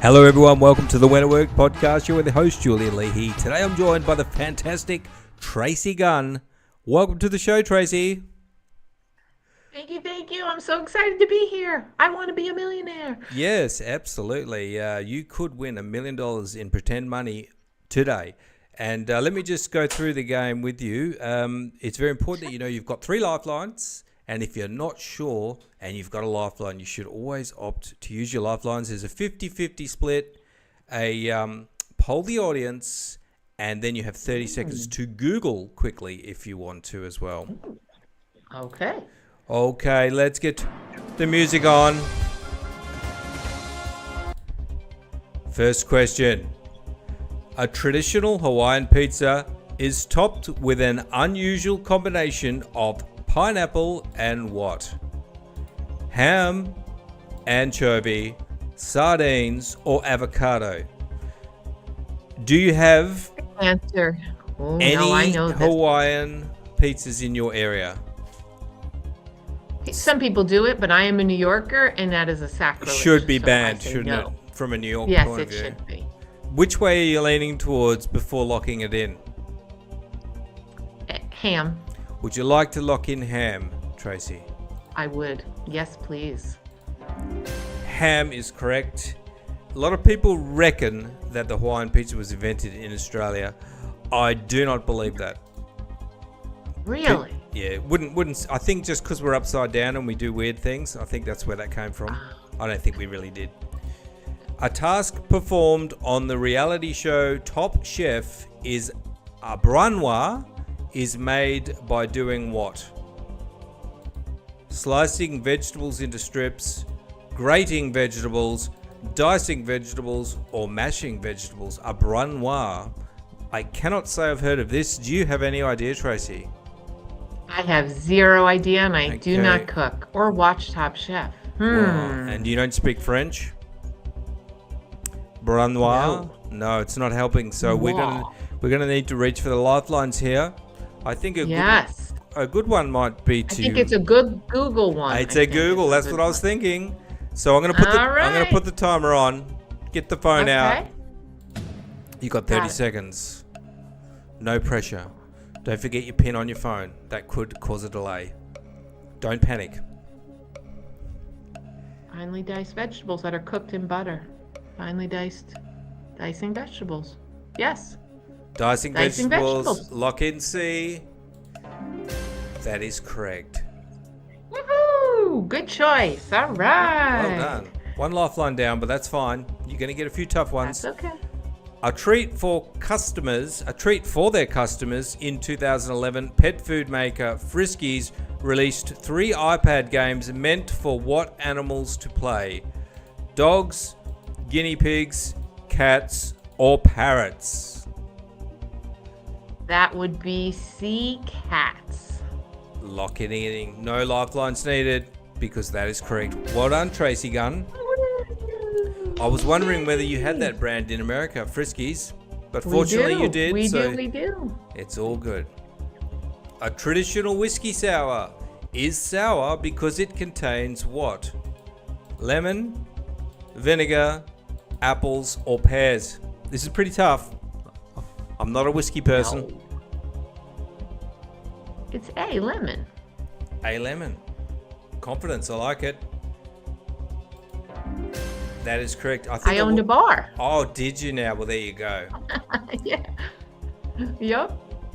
Hello everyone, welcome to the When at Work podcast. You're with the host, Julian Leahy. Today I'm joined by the fantastic Tracy Gunn. Welcome to the show, Tracy. Thank you. I'm so excited to be here. I want to be a millionaire. Yes, absolutely. You could win $1 million in pretend money today. And let me just go through the game with you. It's very important that you know you've got 3 lifelines. And if you're not sure and you've got a lifeline, you should always opt to use your lifelines. There's a 50-50 split, poll the audience, and then you have 30 seconds to Google quickly if you want to as well. Okay. Okay, let's get the music on. First question. A traditional Hawaiian pizza is topped with an unusual combination of pineapple and what? Ham, anchovy, sardines, or avocado? Do you have Answer. any Hawaiian pizzas in your area? Some people do it, but I am a New Yorker, and that is a sacrilege. Should be so banned, shouldn't it? From a New York yes, point of view. Yes, it should be. Which way are you leaning towards before locking it in? Ham. Would you like to lock in ham, Tracy? I would. Yes, please. Ham is correct. A lot of people reckon that the Hawaiian pizza was invented in Australia. I do not believe that. Really? Yeah, wouldn't. I think just because we're upside down and we do weird things, I think that's where that came from. I don't think we really did. A task performed on the reality show Top Chef is a branwa is made by doing what? Slicing vegetables into strips, grating vegetables, dicing vegetables, or mashing vegetables. A branwa. I cannot say I've heard of this. Do you have any idea, Tracy? I have zero idea, and I do not cook or watch Top Chef. Well, and you don't speak French? Branwa? No, it's not helping. So we're gonna need to reach for the lifelines here. I think a good one might be to. I think it's a good Google one. It's a Google. That's what I was thinking. So I'm gonna put the timer on. Get the phone out. You got 30 seconds. No pressure. Don't forget your pin on your phone. That could cause a delay. Don't panic. Finely diced vegetables that are cooked in butter. Finely dicing vegetables. Yes. Dicing vegetables. Lock in C. That is correct. Woohoo! Good choice. All right. Well done. One lifeline down, but that's fine. You're going to get a few tough ones. That's okay. A treat for their customers in 2011, pet food maker Friskies released 3 iPad games meant for what animals to play? Dogs, guinea pigs, cats, or parrots? That would be sea cats. Lock it in. No lifelines needed because that is correct. Well done, Tracy Gunn. I was wondering whether you had that brand in America, Friskies, but fortunately you did. We do. It's all good. A traditional whiskey sour is sour because it contains what? Lemon, vinegar, apples, or pears? This is pretty tough. I'm not a whiskey person. No. It's A, lemon. A, lemon. Confidence, I like it. That is correct. I owned a bar. Oh, did you now? Well, there you go. Yeah. Yep.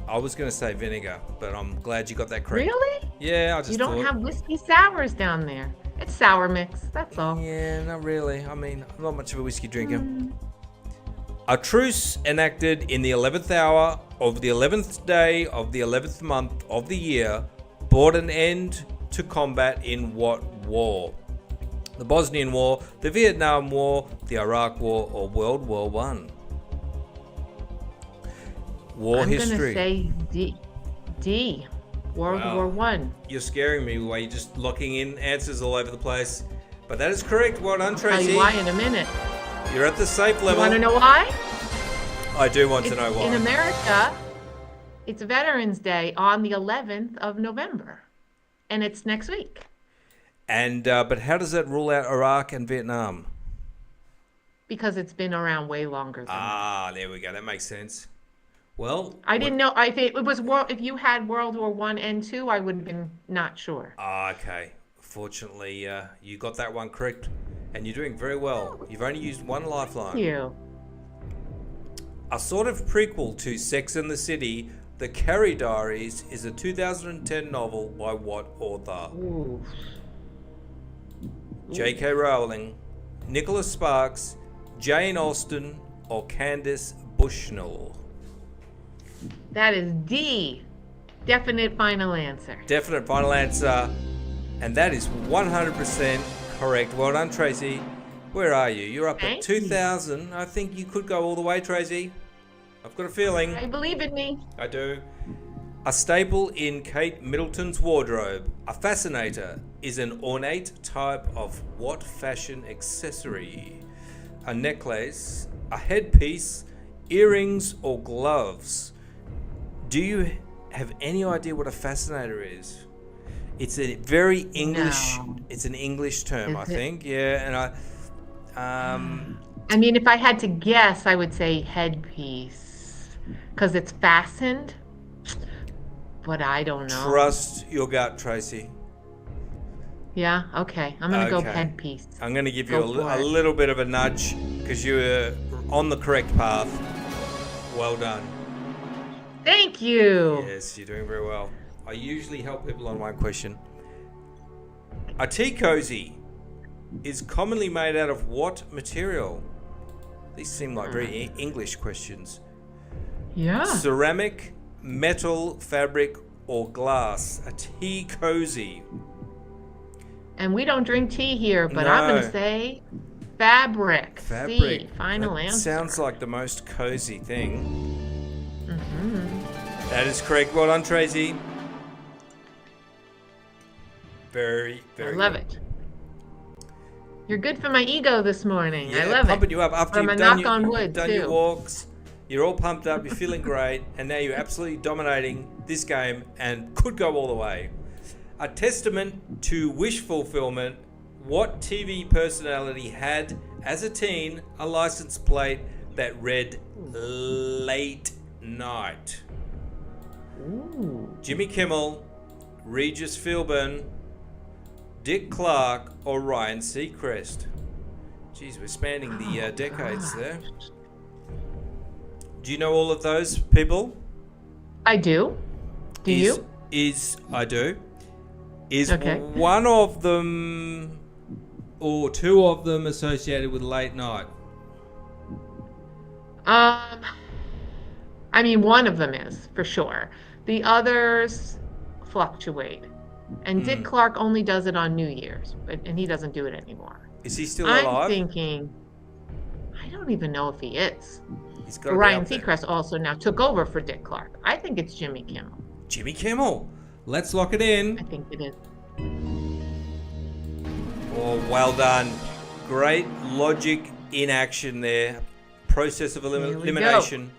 I was going to say vinegar, but I'm glad you got that correct. Really? Yeah, I just You don't have whiskey sours down there. It's sour mix, that's all. Yeah, not really. I mean, I'm not much of a whiskey drinker. A truce enacted in the 11th hour of the 11th day of the 11th month of the year brought an end to combat in what war? The Bosnian War, the Vietnam War, the Iraq War, or World War I? War history. I'm going to say D. World War I. You're scaring me while you're just locking in answers all over the place. But that is correct. Well done, Tracy. I'll tell you why in a minute. You're at the safe level. You want to know why? I do want to know why. In America, it's Veterans Day on the 11th of November. And it's next week. And but how does that rule out Iraq and Vietnam? because it's been around way longer than that. Ah, there we go. That makes sense. Well, I didn't know. I think it was if you had World War I and II, I would have been not sure. Okay. Fortunately, you got that one correct, and you're doing very well. You've only used one lifeline. Thank you. A sort of prequel to Sex and the City, The Carrie Diaries is a 2010 novel by what author? Ooh. J.K. Rowling, Nicholas Sparks, Jane Austen, or Candace Bushnell? That is D. Definite final answer. Definite final answer, and that is 100% correct. Well done, Tracy. Where are you? You're up at 2,000. I think you could go all the way, Tracy. I've got a feeling. I believe in me. I do. A staple in Kate Middleton's wardrobe, a fascinator, is an ornate type of what fashion accessory? A necklace, a headpiece, earrings, or gloves? Do you have any idea what a fascinator is? It's a very English. No. It's an English term, I think. Yeah, and I mean, if I had to guess, I would say headpiece because it's fastened. But I don't know. Trust your gut, Tracy. Yeah. Okay. I'm gonna go headpiece. I'm going to give you a little bit of a nudge because you were on the correct path. Well done. Thank you. Yes, you're doing very well. I usually help people on one question. A tea cozy is commonly made out of what material? These seem like very English questions. Yeah. Ceramic, metal, fabric, or glass? A tea cozy. And we don't drink tea here, but No. I'm gonna say fabric. Fabric. C. Final That answer. sounds like the most cozy thing. Mm-hmm. That is correct. Well done, Tracy. Very, very I love good. it. You're good for my ego this morning. Yeah, I love pumping it. you up after From you've a done, knock on wood, done too. your walks. You're all pumped up. You're feeling great, and now you're absolutely dominating this game and could go all the way. A testament to wish fulfillment. What TV personality had, as a teen, a license plate that read "Late Night"? Ooh. Jimmy Kimmel, Regis Philbin, Dick Clark, or Ryan Seacrest? Geez, we're spanning the decades there. Do you know all of those people? I do. Do you? I do. Is Okay. one of them or two of them associated with late night? I mean, one of them is for sure. The others fluctuate. And Dick Clark only does it on New Year's, and he doesn't do it anymore. Is he still alive? I'm thinking, I don't even know if he is. He's got to be Ryan up there. Seacrest also now took over for Dick Clark. I think it's Jimmy Kimmel. Jimmy Kimmel. Let's lock it in. I think it is. Oh, well done. Great logic in action there. Process of Here we elimination.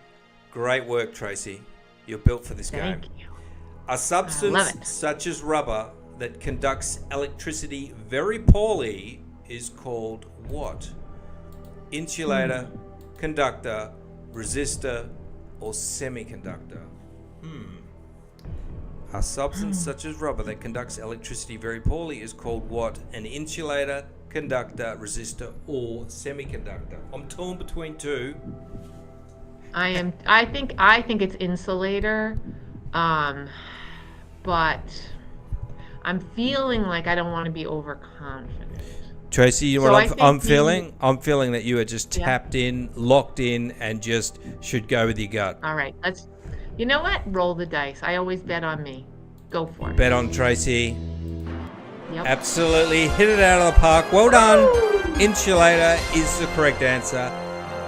Great work, Tracy. You're built for this game. Thank you. A love substance it. such as rubber that conducts electricity very poorly is called what? Insulator, conductor, resistor, or semiconductor? A substance such as rubber that conducts electricity very poorly is called what? An insulator, conductor, resistor, or semiconductor? I'm torn between two. I think it's insulator. But I'm feeling like I don't want to be overconfident. Tracy, you know So what I think I'm feeling? I'm feeling that you are just Yeah. tapped in, locked in, and just should go with your gut. All right, you know what? Roll the dice. I always bet on me. Go for it. Bet on Tracy. Yep. Absolutely hit it out of the park. Well done. Insulator is the correct answer.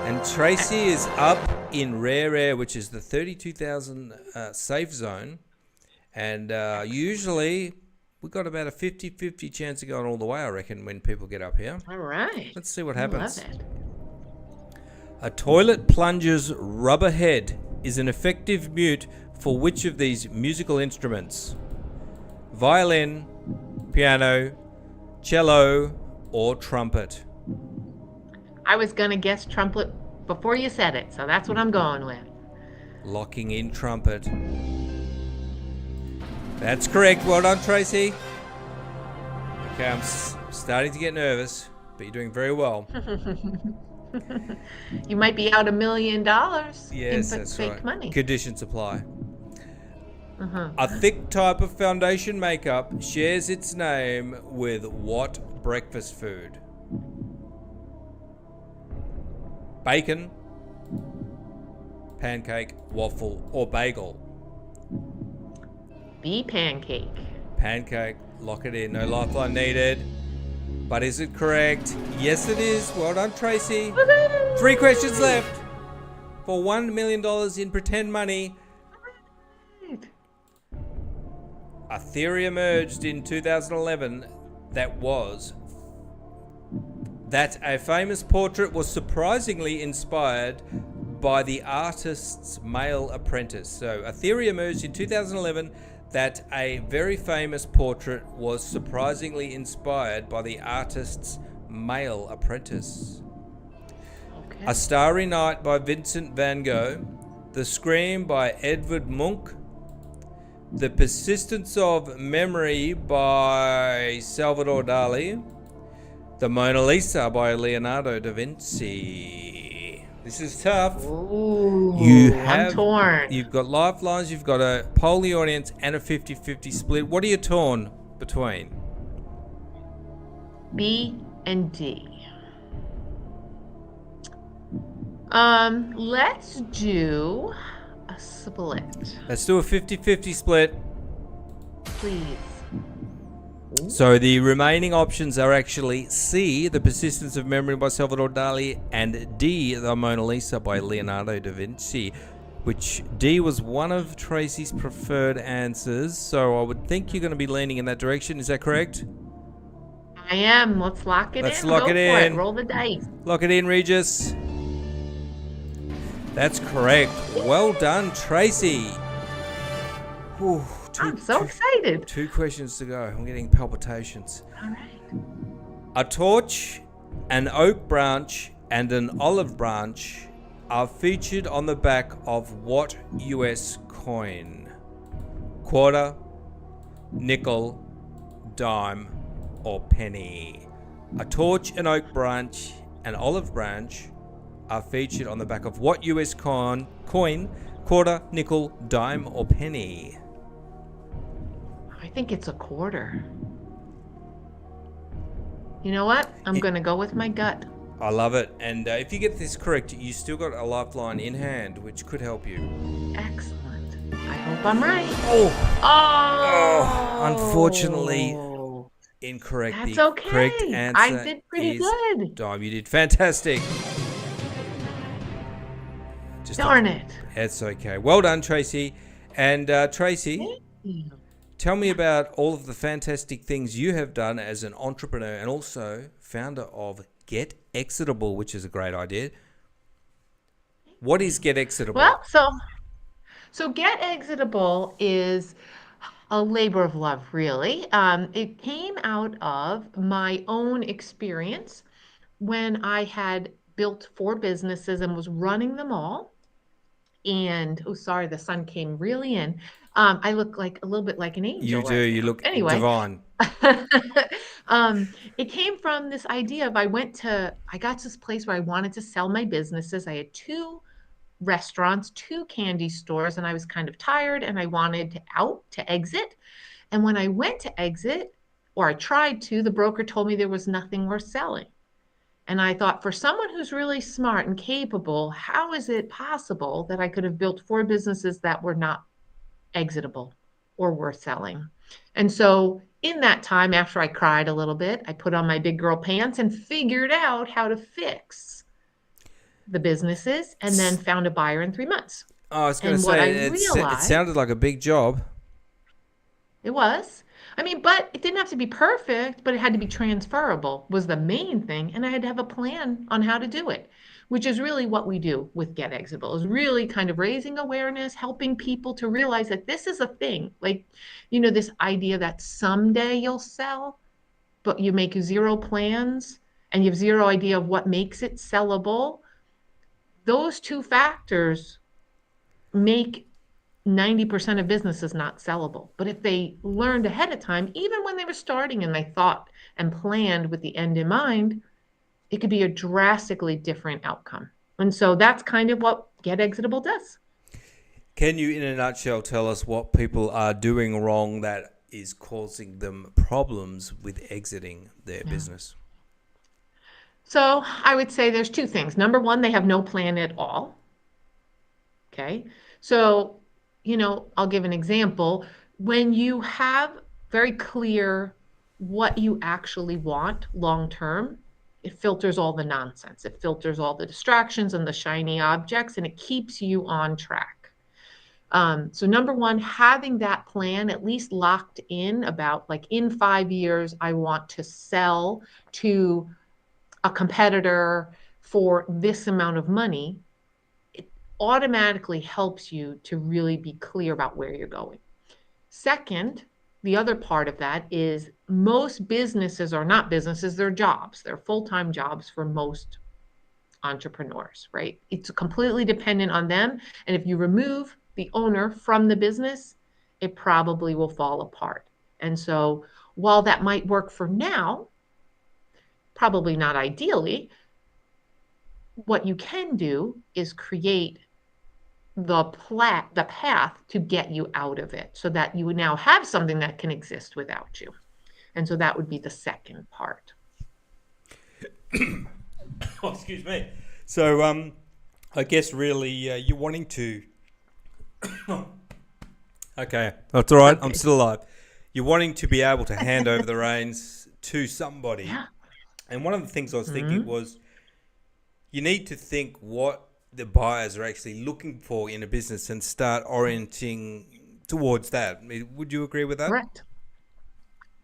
And Tracy is up in rare air, which is the 32,000 safe zone. And usually we've got about a 50-50 chance of going all the way, I reckon, when people get up here. All right. Let's see what I happens. love it. A toilet plunger's rubber head is an effective mute for which of these musical instruments? Violin, piano, cello, or trumpet? I was going to guess trumpet before you said it, so that's what I'm going with. Locking in trumpet. That's correct. Well done, Tracy. Okay, I'm starting to get nervous, but you're doing very well. You might be out $1 million Yes, in that's fake right. money. Conditions apply. Uh-huh. A thick type of foundation makeup shares its name with what breakfast food? Bacon, pancake, waffle, or bagel? B pancake. Pancake. Lock it in. No lifeline needed. But is it correct? Yes, it is. Well done, Tracy. Woohoo! 3 questions left for $1 million in pretend money. A theory emerged in 2011 that a famous portrait was surprisingly inspired by the artist's male apprentice. So a theory emerged in 2011 that a very famous portrait was surprisingly inspired by the artist's male apprentice. Okay. A Starry Night by Vincent van Gogh, The Scream by Edvard Munch, The Persistence of Memory by Salvador Dali, The Mona Lisa by Leonardo da Vinci. This is tough. Ooh, I'm torn. You've got lifelines, you've got a poll the audience, and a 50-50 split. What are you torn between? B and D. Let's do a split. Let's do a 50-50 split. Please. So the remaining options are actually C, The Persistence of Memory by Salvador Dali, and D, The Mona Lisa by Leonardo da Vinci, which D was one of Tracy's preferred answers. So I would think you're going to be leaning in that direction. Is that correct? I am. Let's lock it in. Let's lock it Go for in. Roll the dice. Lock it in, Regis. That's correct. Well done, Tracy. Whew, I'm so excited. 2 questions to go. I'm getting palpitations. All right. A torch, an oak branch, and an olive branch are featured on the back of what US coin? Quarter, nickel, dime, or penny? A torch, an oak branch, an olive branch are featured on the back of what US coin? Quarter, nickel, dime, or penny? I think it's a quarter. You know what? I'm going to go with my gut. I love it. And if you get this correct, you still got a lifeline in hand, which could help you. Excellent. I hope I'm right. Oh, unfortunately, incorrect. That's the okay. Correct answer I did pretty good. Dime. You did fantastic. Darn it. That's okay. Well done, Tracy. And Tracy, tell me about all of the fantastic things you have done as an entrepreneur and also founder of Get Exitable, which is a great idea. What is Get Exitable? Well, so Get Exitable is a labor of love, really. It came out of my own experience when I had built 4 businesses and was running them all. And sorry, the sun came really in. I look like a little bit like an angel. You do. You look divine. It came from this idea of I got to this place where I wanted to sell my businesses. I had 2 restaurants, 2 candy stores, and I was kind of tired and I wanted to exit. And when I went to exit, or I tried to, the broker told me there was nothing worth selling. And I thought, for someone who's really smart and capable, how is it possible that I could have built 4 businesses that were not exitable or worth selling? And so in that time, after I cried a little bit, I put on my big girl pants and figured out how to fix the businesses and then found a buyer in 3 months. I was going to say, it sounded like a big job. It was. I mean, but it didn't have to be perfect, but it had to be transferable was the main thing. And I had to have a plan on how to do it, which is really what we do with Get Exitable, is really kind of raising awareness, helping people to realize that this is a thing. Like, this idea that someday you'll sell, but you make 0 plans and you have zero idea of what makes it sellable, those two factors make 90% of businesses not sellable. But if they learned ahead of time, even when they were starting and they thought and planned with the end in mind, it could be a drastically different outcome. And so that's kind of what Get Exitable does. Can you, in a nutshell, tell us what people are doing wrong that is causing them problems with exiting their business? So I would say there's two things. Number one, they have no plan at all. Okay. So, I'll give an example. When you have very clear what you actually want long term, it filters all the nonsense. It filters all the distractions and the shiny objects, and it keeps you on track. So number one, having that plan at least locked in about like in 5 years, I want to sell to a competitor for this amount of money, it automatically helps you to really be clear about where you're going. Second, the other part of that is most businesses are not businesses, they're jobs. They're full-time jobs for most entrepreneurs, right? It's completely dependent on them. And if you remove the owner from the business, it probably will fall apart. And so while that might work for now, probably not ideally, what you can do is create the path to get you out of it so that you would now have something that can exist without you. And so that would be the second part. Oh, excuse me. So I guess really you're wanting to... Okay, that's all right. Okay. I'm still alive. You're wanting to be able to hand over the reins to somebody. Yeah. And one of the things I was thinking was you need to think what the buyers are actually looking for in a business and start orienting towards that. Would you agree with that? Correct.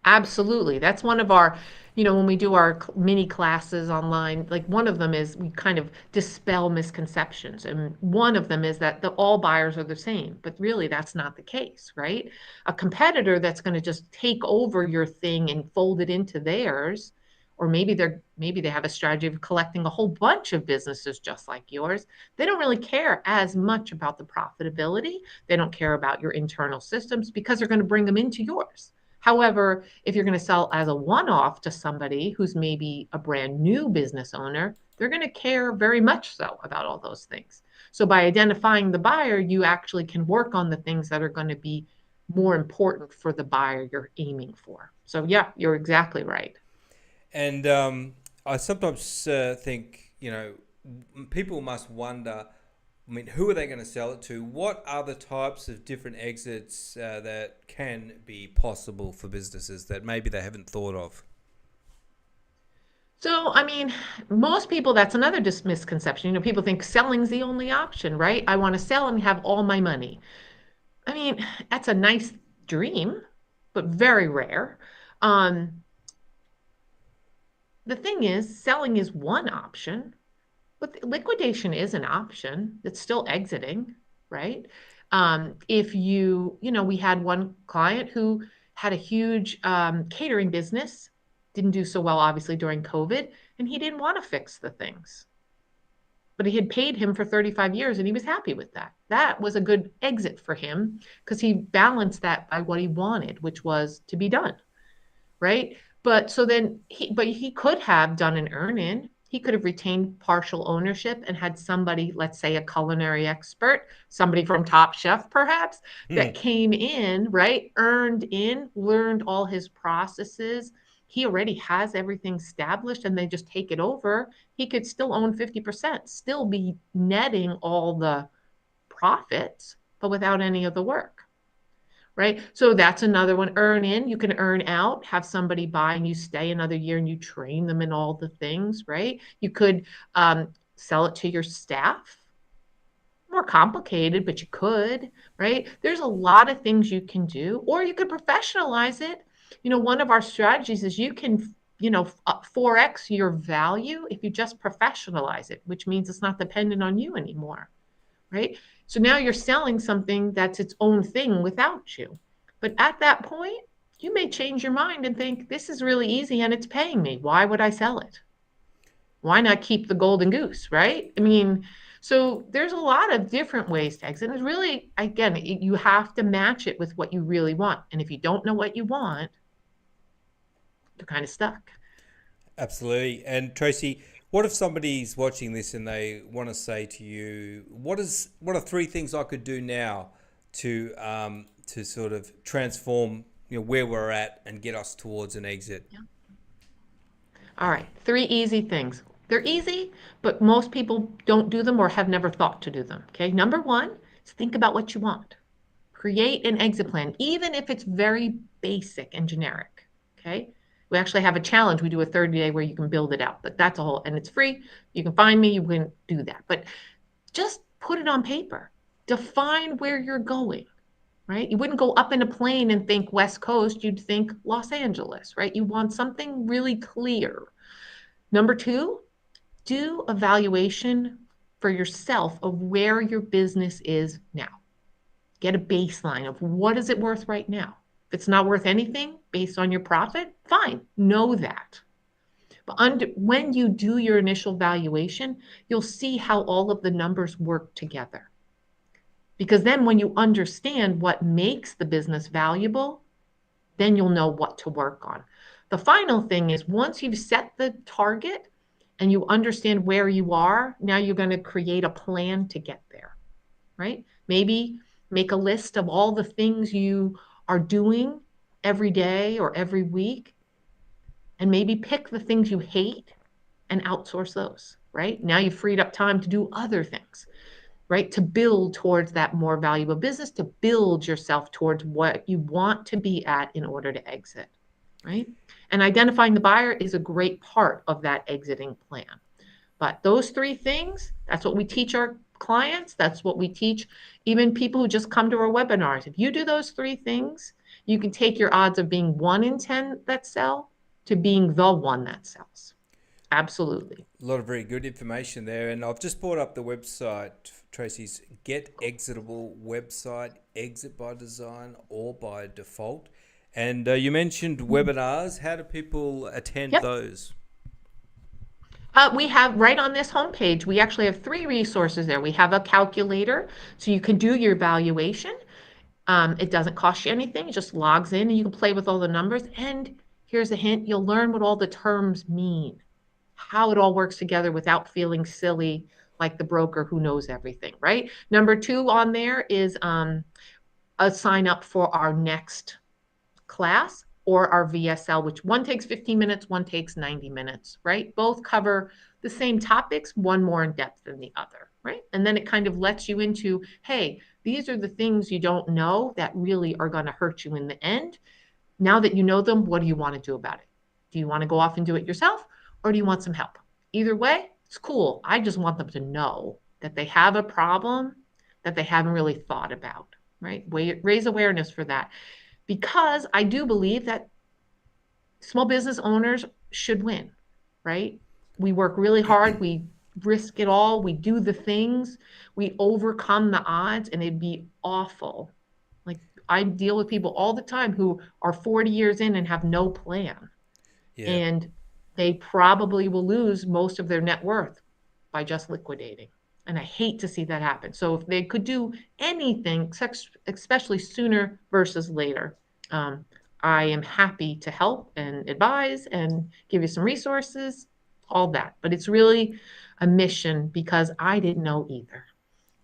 Absolutely. That's one of our, when we do our mini classes online, like one of them is we kind of dispel misconceptions. And one of them is that all buyers are the same, but really that's not the case, right? A competitor that's going to just take over your thing and fold it into theirs, or maybe they have a strategy of collecting a whole bunch of businesses just like yours. They don't really care as much about the profitability. They don't care about your internal systems because they're going to bring them into yours. However, if you're going to sell as a one-off to somebody who's maybe a brand new business owner, they're going to care very much so about all those things. So by identifying the buyer, you actually can work on the things that are going to be more important for the buyer you're aiming for. So yeah, you're exactly right. And I sometimes think, people must wonder, who are they going to sell it to? What are the types of different exits that can be possible for businesses that maybe they haven't thought of? So, most people, that's another misconception. People think selling's the only option, right? I want to sell and have all my money. That's a nice dream, but very rare. The thing is, selling is one option. But liquidation is an option. It's still exiting, right? If we had one client who had a huge catering business, didn't do so well, obviously, during COVID, and he didn't want to fix the things. But he had paid him for 35 years, and he was happy with that. That was a good exit for him because he balanced that by what he wanted, which was to be done, right? But he could have done an earn-in. He could have retained partial ownership and had somebody, let's say a culinary expert, somebody from Top Chef perhaps, that came in, right, earned in, learned all his processes. He already has everything established and they just take it over. He could still own 50%, still be netting all the profits, but without any of the work. Right? So that's another one. Earn in, you can earn out, have somebody buy and you stay another year and you train them in all the things, right? You could sell it to your staff. More complicated, but you could, right? There's a lot of things you can do, or you could professionalize it. One of our strategies is you can, 4x your value if you just professionalize it, which means it's not dependent on you anymore, right? So now you're selling something that's its own thing without you. But at that point, you may change your mind and think, this is really easy and it's paying me. Why would I sell it? Why not keep the golden goose, right? I mean, so there's a lot of different ways to exit. And it's really, again, you have to match it with what you really want. And if you don't know what you want, you're kind of stuck. Absolutely. And Tracy, what if somebody's watching this and they want to say to you, what are three things I could do now to sort of transform where we're at and get us towards an exit? Yeah. All right, three easy things. They're easy, but most people don't do them or have never thought to do them. Okay, number one is think about what you want. Create an exit plan, even if it's very basic and generic. Okay, we actually have a challenge. We do a 30-day where you can build it out, but that's a whole, and it's free. You can find me, you can do that, but just put it on paper. Define where you're going, right? You wouldn't go up in a plane and think West Coast, you'd think Los Angeles, right? You want something really clear. Number two, do a valuation for yourself of where your business is now. Get a baseline of what is it worth right now. If it's not worth anything based on your profit, fine, know that. But when you do your initial valuation, you'll see how all of the numbers work together. Because then when you understand what makes the business valuable, then you'll know what to work on. The final thing is once you've set the target and you understand where you are, now you're going to create a plan to get there, right? Maybe make a list of all the things you are doing every day or every week, and maybe pick the things you hate and outsource those, right? Now you've freed up time to do other things, right? To build towards that more valuable business, to build yourself towards what you want to be at in order to exit, right? And identifying the buyer is a great part of that exiting plan. But those three things, that's what we teach our clients. That's what we teach even people who just come to our webinars. If you do those three things, you can take your odds of being 1 in 10 that sell to being the one that sells. Absolutely. A lot of very good information there. And I've just brought up the website, Tracy's Get Exitable website, exit by design or by default. And you mentioned webinars. How do people attend Yep. those? We have right on this homepage, we actually have 3 resources there. We have a calculator, so you can do your valuation. It doesn't cost you anything. It just logs in and you can play with all the numbers. And here's a hint, you'll learn what all the terms mean, how it all works together without feeling silly like the broker who knows everything, right? Number 2 on there is a sign up for our next class or our VSL, which one takes 15 minutes, one takes 90 minutes, right? Both cover the same topics, one more in depth than the other, right? And then it kind of lets you into, hey, these are the things you don't know that really are going to hurt you in the end. Now that you know them, what do you want to do about it? Do you want to go off and do it yourself, or do you want some help? Either way, it's cool. I just want them to know that they have a problem that they haven't really thought about, right? Raise awareness for that. Because I do believe that small business owners should win, right? We work really hard, we risk it all, we do the things, we overcome the odds, and it'd be awful. Like I deal with people all the time who are 40 years in and have no plan. Yeah. And they probably will lose most of their net worth by just liquidating. And I hate to see that happen. So if they could do anything, especially sooner versus later, I am happy to help and advise and give you some resources, all that. But it's really a mission because I didn't know either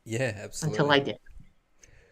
Yeah, until absolutely. I did.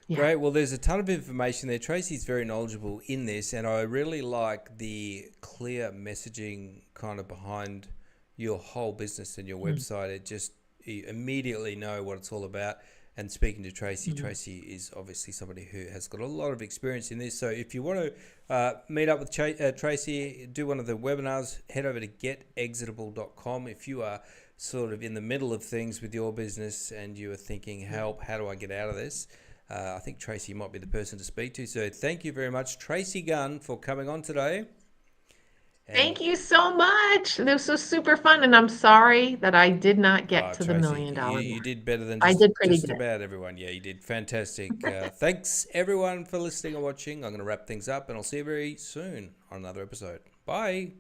Yeah. Great. Well, there's a ton of information there. Tracy's very knowledgeable in this, and I really like the clear messaging kind of behind your whole business and your website. It just, you immediately know what it's all about. And speaking to Tracy, Mm-hmm. Tracy is obviously somebody who has got a lot of experience in this. So if you want to meet up with Tracy, do one of the webinars, head over to getexitable.com. If you are sort of in the middle of things with your business and you are thinking, help, how do I get out of this? I think Tracy might be the person to speak to. So thank you very much, Tracy Gunn, for coming on today. And Thank you so much. This was super fun. And I'm sorry that I did not get to the $1 Tracy, million you mark. did better than I did pretty just good. about everyone. Yeah, you did fantastic. Thanks everyone for listening and watching. I'm going to wrap things up, and I'll see you very soon on another episode. Bye.